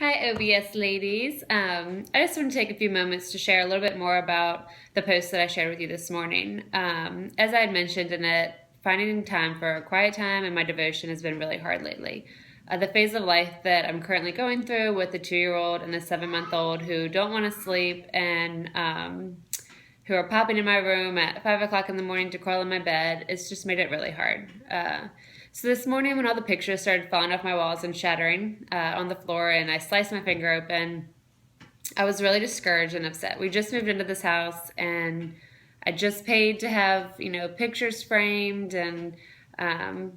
Hi, OBS ladies. I just want to take a few moments to share a little bit more about the post that I shared with you this morning. As I had mentioned in it, finding time for a quiet time and my devotion has been really hard lately. The phase of life that I'm currently going through with the 2-year-old and the 7-month-old who don't want to sleep and who are popping in my room at 5 o'clock in the morning to crawl in my bed, it's just made it really hard. So this morning, when all the pictures started falling off my walls and shattering on the floor, and I sliced my finger open, I was really discouraged and upset. We just moved into this house, and I just paid to have pictures framed, and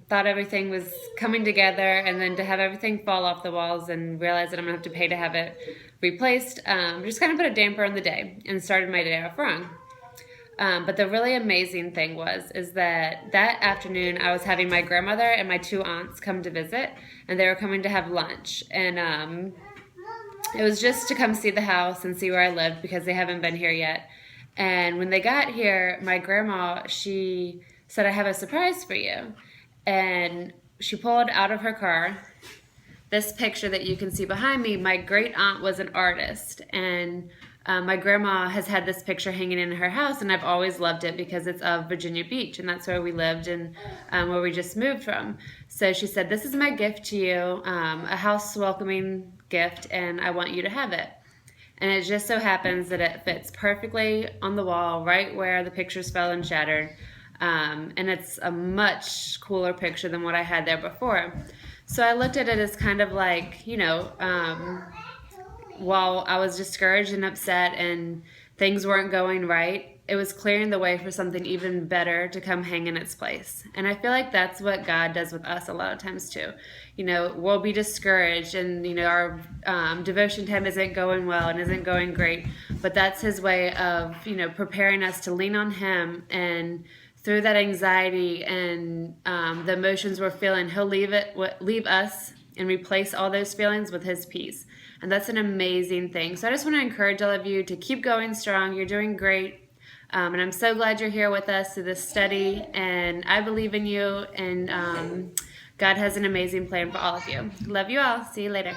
thought everything was coming together, and then to have everything fall off the walls and realize that I'm gonna have to pay to have it replaced, just kind of put a damper on the day and started my day off wrong. But the really amazing thing is that afternoon I was having my grandmother and my 2 aunts come to visit, and they were coming to have lunch. And it was just to come see the house and see where I lived because they haven't been here yet. And when they got here, my grandma, she said, "I have a surprise for you." And she pulled out of her car this picture that you can see behind me. My great aunt was an artist, and my grandma has had this picture hanging in her house, and I've always loved it because it's of Virginia Beach, and that's where we lived and where we just moved from. So she said, "This is my gift to you, a house welcoming gift, and I want you to have it." And it just so happens that it fits perfectly on the wall, right where the pictures fell and shattered. And it's a much cooler picture than what I had there before. So I looked at it as kind of like, while I was discouraged and upset and things weren't going right, it was clearing the way for something even better to come hang in its place. And I feel like that's what God does with us a lot of times too. We'll be discouraged, and our devotion time isn't going well and isn't going great, but that's His way of preparing us to lean on Him, and through that anxiety and the emotions we're feeling, He'll leave us and replace all those feelings with His peace. And that's an amazing thing. So I just want to encourage all of you to keep going strong. You're doing great. And I'm so glad you're here with us through this study. And I believe in you. And God has an amazing plan for all of you. Love you all. See you later.